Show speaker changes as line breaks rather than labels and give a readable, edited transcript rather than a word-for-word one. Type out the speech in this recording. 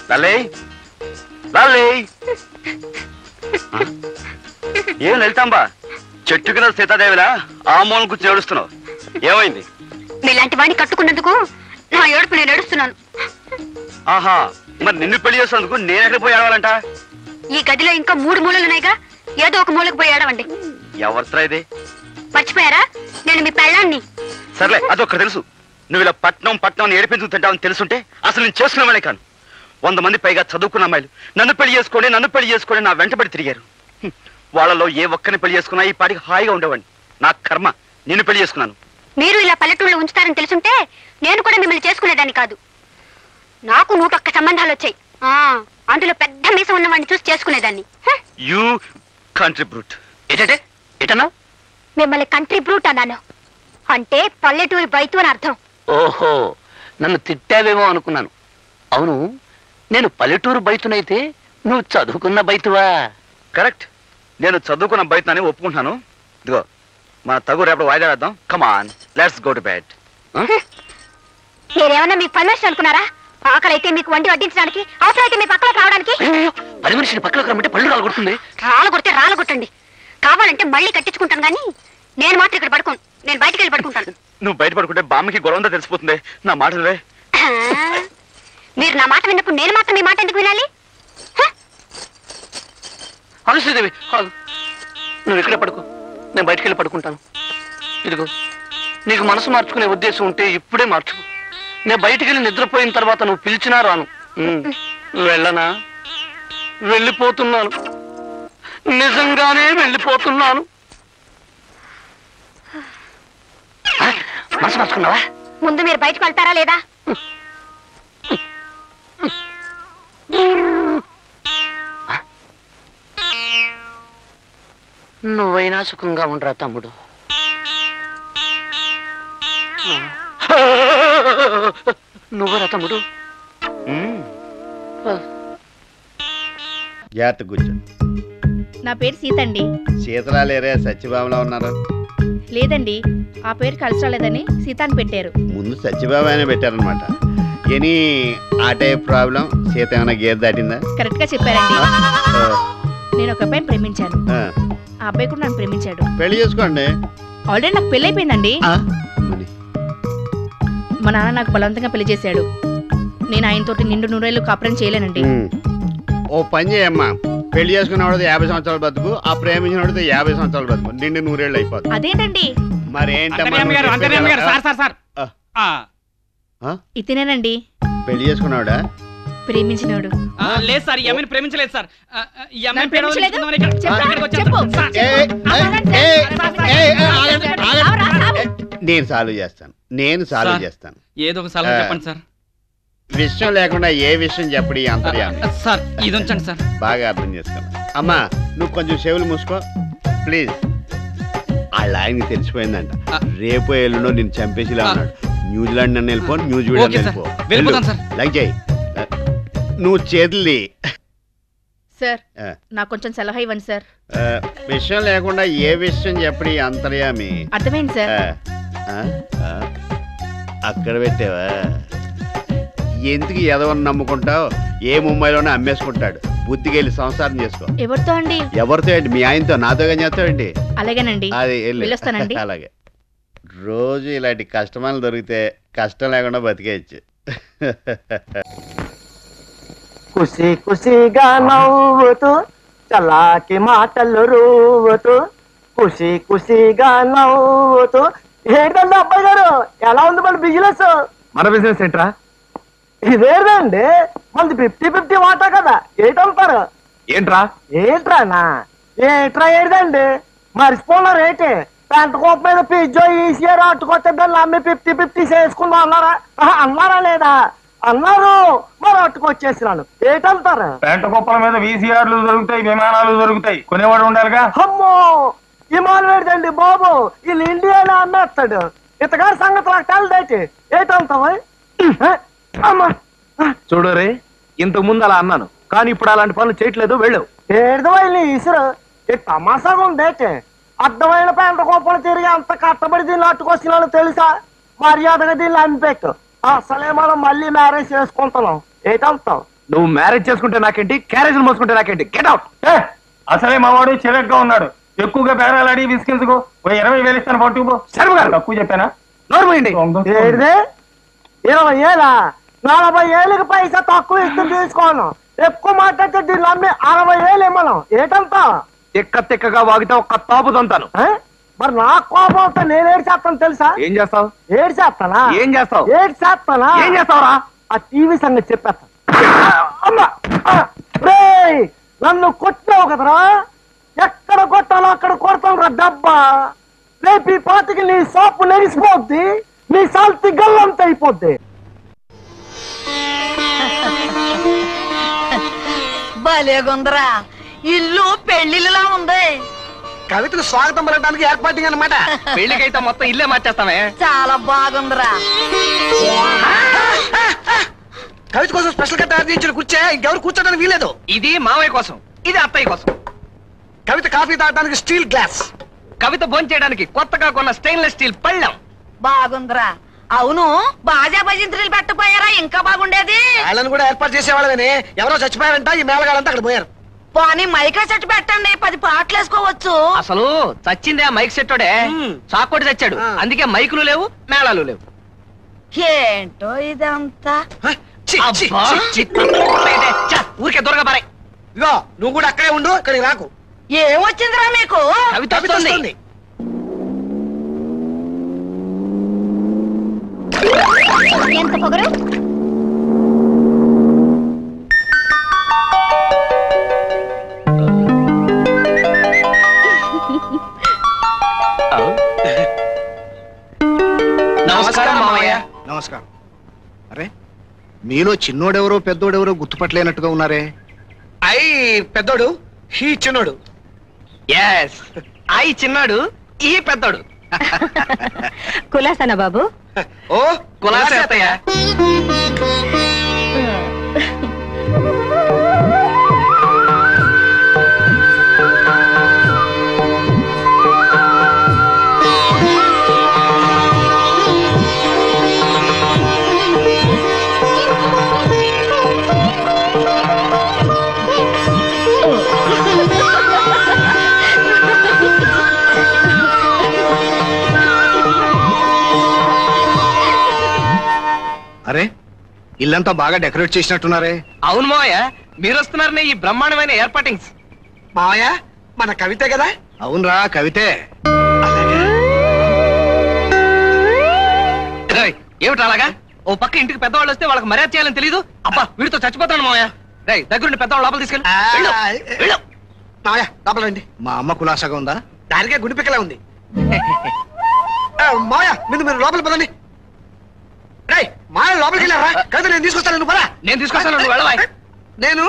లల్లే లల్లే ఏం లలితాంబా చెట్టు కింద సీతాదేవిలా ఆ మూలం కూర్చొని ఏడుస్తున్నావు ఏమైంది
మీలాంటి వాడిని కట్టుకున్నందుకు నా ఏడుపు నేను ఏడుస్తున్నాను
ఆహా మరి నిన్ను పెళ్లి చేసినందుకు నేను ఎక్కడికి పోయి ఏడవాలంట
ఈ గదిలో ఇంకా 3 మూలలున్నాయిగా ఏదో ఒక మూలకు పోయి ఏడవండి
ఎవరితో ఇది
మర్చిపోయారా నేను మీ పెళ్ళాన్ని
సర్లే అదొక్కటి తెలుసు నువ్వు ఇలా పట్నం ఏడిపించుకు తింటావని తెలుసుంటే అసలు నేను చేసుకునేవాళ్ళే కాను 100 మంది పైగా చదువుకున్న అమ్మాయిలు నన్ను పెళ్లి చేసుకోండి నా వెంటబడి తిరిగారు వాళ్ళలో ఏ ఒక్కరిని పెళ్లి చేసుకున్నా ఈ పాటికి హాయిగా ఉండేవాడిని నా కర్మ నిన్ను పెళ్లి చేసుకున్నాను
మీరు ఇలా పల్లెటూళ్ళలో ఉంచుతారని తెలుసుంటే నేను కూడా మిమ్మల్ని చేసుకునేదాన్ని కాదు నాకు 101 సంబంధాలు వచ్చాయి అందులో పెద్ద మీసం ఉన్నవాడిని చూసి చేసుకునేదాన్ని
యూ కంట్రీ బ్రూట్ ఏంటంటే ఎటన్నా
మిమ్మల్ని కంట్రీ బ్రూట్ అన్నాను అంటే పల్లెటూరి బైతు అని అర్థం
ఓహో నన్ను తిట్టావేమో అనుకున్నాను అవును నేను పల్లెటూరు బైతునైతే నువ్వు చదువుకున్న బైతువా
కరెక్ట్ నేను చదువుకున్న బయటని ఒప్పుకుంటున్నాను ఇదిగో మన తగు రేపటి వాయిదా వేద్దాం come on let's go to bed
మీరేమన్నా మీ పర్మిషన్ అనుకున్నారా ఆకలైతే మీకు వండి వడ్డించడానికి అవసరమైతే మీ పక్కలోకి రావడానికి
పని మనిషిని పక్కలోకి రమ్మంటే పళ్ళు రాలగొడుతుంది
రాలగొడితే రాలగొట్టండి కావాలంటే మళ్ళీ కట్టించుకుంటాను కానీ నేను మాత్రం ఇక్కడ పడుకోను నేను బయటికి వెళ్ళి పడుకుంటాను
నువ్వు బయట పడుకుంటే బామ్మకి గొడవంతా తెలిసిపోతుంది నా మాటలే
మీరు నా మాట విన్నప్పుడు నేను మాత్రం మీ మాట ఎందుకు వినాలి
శ్రీదేవి నువ్వు ఇక్కడే పడుకో నేను బయటికి వెళ్ళి పడుకుంటాను ఇదిగో నీకు మనసు మార్చుకునే ఉద్దేశం ఉంటే ఇప్పుడే మార్చుకో నేను బయటికి వెళ్ళి నిద్రపోయిన తర్వాత నువ్వు పిలిచినా రాను వెళ్ళనా వెళ్ళిపోతున్నాను నిజంగానే వెళ్ళిపోతున్నాను మనసు మార్చుకున్నావా
ముందు మీరు బయటకు వెళ్తారా లేదా
నువ్వైనా సుఖంగా ఉండరా తమ్ముడు నువ్వురా తమ్ముడు
జాగ్రత్త కూర్చో
నా పేరు సీత అండి
శీతలా లేరే సత్యభామలా ఉన్నారు
లేదండి ఆ పేరు కలిసి రాలేదని సీతాన్ని పెట్టారు
ముందు సత్యబాబు అయినా పెట్టారనమాట ఎనీ ఆ టైప్ ప్రాబ్లం సీత ఏమైనా గేర్ దాటిందా
కరెక్ట్ గా చెప్పారండి నేను ఒక అబ్బాయిని ప్రేమించాను ఆ అబ్బాయి కూడా నన్ను ప్రేమించాడు
పెళ్లి చేసుకోండి
ఆల్రెడీ నాకు పెళ్లి అయిపోయిందండి మా నాన్న నాకు బలవంతంగా పెళ్లి చేశాడు నేను ఆయనతోటి నిండు 100 ఏళ్ళు కాపురం చేయలేనండి
ఓ పని చేయమ్మా పెళ్లి చేసుకున్నవాడితే 50 సంవత్సరాలు బతుకు ఆ ప్రేమించినవాడితే 50 సంవత్సరాలు బతుకు నిండు 100 ఏళ్ళు అయిపోతుంది
అదేంటండి ఇతనేనండి
పెళ్లి చేసుకున్నావాడా
ప్రేమించినోడు
లేదు సార్ ఈ అమ్మాయిని ప్రేమించలేదు సార్ ఈ అమ్మాయిని
నేను సాల్వ్ చేస్తాను
ఏదో ఒక సలహా చెప్పండి సార్
విషయం లేకుండా ఏ విషయం చెప్పడి అంతర్యామి
సార్ ఇది ఉంచండి సార్
బాగా అర్థం చేసుకున్నా అమ్మా నువ్వు కొంచెం చెవులు మూసుకో ప్లీజ్ వాళ్ళ ఆయనకి తెలిసిపోయిందంట రేపు ఎల్లుండో నేను చంపేసిలా ఉన్నాడు న్యూజిలాండ్ నన్ను వెళ్ళిపో న్యూజిలాండ్ వెళ్ళిపో లైక్ చేయి నువ్వు చేతుల్ది
సార్ నాకు కొంచెం సలహా ఇవ్వండి సార్
విషయం లేకుండా ఏ విషయం చెప్పడి అంతర్యామి
అర్థమైంది సార్
అక్కడ పెట్టావా ఎందుకు ఎదవని నమ్ముకుంటావు ఏ ముంబైలోనే అమ్మేసుకుంటాడు బుద్ధికి వెళ్ళి సంసారం చేసుకో
ఎవరితో అండి
ఎవరితో ఏంటి మీ ఆయనతో నాతో కానీ చేస్తావండి
అలాగేనండి
అది
వెళ్ళొస్తానండి
అలాగే రోజు ఇలాంటి కష్టమాలు దొరికితే కష్టం లేకుండా బతికేయచ్చు
కుసి కుసిగా నవ్వుతూ చలాకి మాటలు రూవుతూ కుసి కుసిగా నవ్వుతూ ఏంటండి అబ్బాయి గారు ఎలా ఉంది మన బిజినెస్
మన బిజినెస్ ఏంట్రా
ఇదేంటండి మనది 50-50 వాటా కదా ఏంటంటారు
ఏంట్రా
ఏంట్రా ఏదండి మర్చిపోన్నారు ఏంటి పెంట కోప మీద పిజ్జో ఈసీఆర్ అట్టుకొస్తే దాన్ని అమ్మి 50-50 చేసుకుందాం అన్నారా లేదా అన్నారు మరి అట్టుకొచ్చేసినాను ఏంటంటారు
పెంట కుప్పల మీద వీసీఆర్లు దొరుకుతాయి విమానాలు దొరుకుతాయి కొనేవాడు ఉండాలిగా
అమ్మో విమానం ఏంటండి బాబు వీళ్ళు ఇండియాలో అమ్మేస్తాడు ఇతగారి సంగతి నాకు తెలదేటి ఏంటంటావా
చూడు రే ఇంతకు ముందు అలా అన్నాను కానీ ఇప్పుడు అలాంటి పనులు చేయట్లేదు వెళ్ళు
ఏడుదవైన ఈసురు ఈ తమాసాగా ఉందేటి అర్థమైన పెంట కోపలు తిరిగి అంత కట్టబడి దీన్ని అట్టుకొచ్చినాను తెలుసా మర్యాదగా దీన్ని అనిపెట్టు అసలే మనం మళ్ళీ మ్యారేజ్ చేసుకుంటున్నాం ఏటంటావు?
నువ్వు మ్యారేజ్ చేసుకుంటే నాకేంటి, క్యారేజ్ మోసుకుంటే నాకేంటి? Get out. అసలే మావాడు చిరగ్గా ఉన్నాడు. ఎక్కువగా బేరాలాడి విసిగించుకో. 20,000 ఇస్తాను పట్టుకుపో. శర్మ గారు తక్కువ చెప్పానా? నోర్మోయండి.
20 ఏళ్ళ 40 ఏళ్ళకి పైసా తక్కువ ఇస్తే తీసుకోను. ఎక్కువ మాట్లాడితే దీన్ని అమ్మి 60 ఏళ్ళు ఇమ్మను. ఏటంతా?
తిక్కగా వాగితే ఒక్క తాపు తంతాను.
మరి నా కోపం వస్తే నేను ఏడు చేస్తాను తెలుసా?
ఏం చేస్తావు?
ఏడు చేస్తానా?
ఏం చేస్తావు?
ఏడు చేస్తానా?
ఏం చేస్తావురా?
ఆ టీవీ సంగతి చెప్పేస్తా. రేయ్, నన్ను కొట్టావు కదరా, ఎక్కడ కొట్టాలో అక్కడ కొడతాను రా డబ్బా. రేపు ఈ పాటికి నీ సోపు నెగిసిపోద్ది, నీ సాల్తి గల్లంత అయిపోద్ది.
భలేగుందరా, ఇల్లు పెళ్లిలా ఉంది.
కవితకు స్వాగతం పలకడానికి ఏర్పాటు అన్నమాట. పెళ్లికైతే మొత్తం ఇల్లే మార్చేస్తామే.
చాలా బాగుందిరా.
కవిత కోసం స్పెషల్ గా తయారు చేయించిన కూర్చే ఇంకెవరు కూర్చోడానికి వీలేదు. ఇది మావయ్య కోసం, ఇది అత్తయ్య కోసం. కవిత కాఫీ తాగడానికి స్టీల్ గ్లాస్, కవిత భోంచేయడానికి కొత్తగా కొన్న స్టెయిన్లెస్ స్టీల్ పళ్ళెం.
బాగుందిరా. అవును, బాజా భజంత్రులు పెట్టపోయారా? ఇంకా బాగుండేది.
వాళ్ళని కూడా ఏర్పాటు చేసేవాళ్ళని. ఎవరో చచ్చిపోయారంట, ఈ మేళగాళ్ళంతా అక్కడ పోయారు.
పోనీ మైకా సెట్ పెట్టండి, 10 పాటలు వేసుకోవచ్చు.
అసలు చచ్చిందే ఆ మైక్ సెట్టోడే. చాకోటి చచ్చాడు, అందుకే మైకులు లేవు, మేళాలు లేవు.
ఏంటో ఇదంతా.
ఊరికే దూరగా పారే. ఇగో నువ్వు కూడా అక్కడే ఉండు, ఇక్కడికి రాకు.
ఏమొచ్చిందిరా మీకు?
కవిత వస్తుంది.
ఎంత పొగరు?
నమస్కారం మామయ్య.
నమస్కారం. అరే, మీలో చిన్నోడెవరో పెద్దోడెవరో గుర్తుపట్టలేనట్టుగా ఉన్నారే.
పెద్దోడు, ఈ చిన్నోడు. ఎస్, ఐ చిన్నాడు, ఈ పెద్దోడు.
కులాసనా బాబు?
ఓ కులాసే అత్తయ్య.
అరే, ఇల్లంతా బాగా డెకరేట్ చేసినట్టున్నారే.
అవును మావయ్య, మీరు వస్తున్నారనే ఈ బ్రహ్మాండమైన ఏర్పాటింగ్స్. మావయ్య, మన కవితే కదా?
అవునరా, కవితే.
ఏమిటి అలాగా? ఓ పక్క ఇంటికి పెద్దవాళ్ళు వస్తే వాళ్ళకి మర్యాద చేయాలని తెలీదు. అబ్బా, వీడితో చచ్చిపోతాను మావయ్య. రై, దగ్గరుండి పెద్దవాళ్ళు లోపల తీసుకెళ్ళి. మావయ్య, లోపల రండి.
మా అమ్మ కులాసాగా ఉందా?
దానికే గుడి పిక్కలా ఉంది. మావయ్య, మీరు లోపల పదండి. రై, మావయ్య లోపలికి వెళ్ళారా? కవిత నేను తీసుకొస్తాను, నువ్వు పరా. నేను తీసుకొస్తాను, నువ్వు వెళ్ళవా? నేను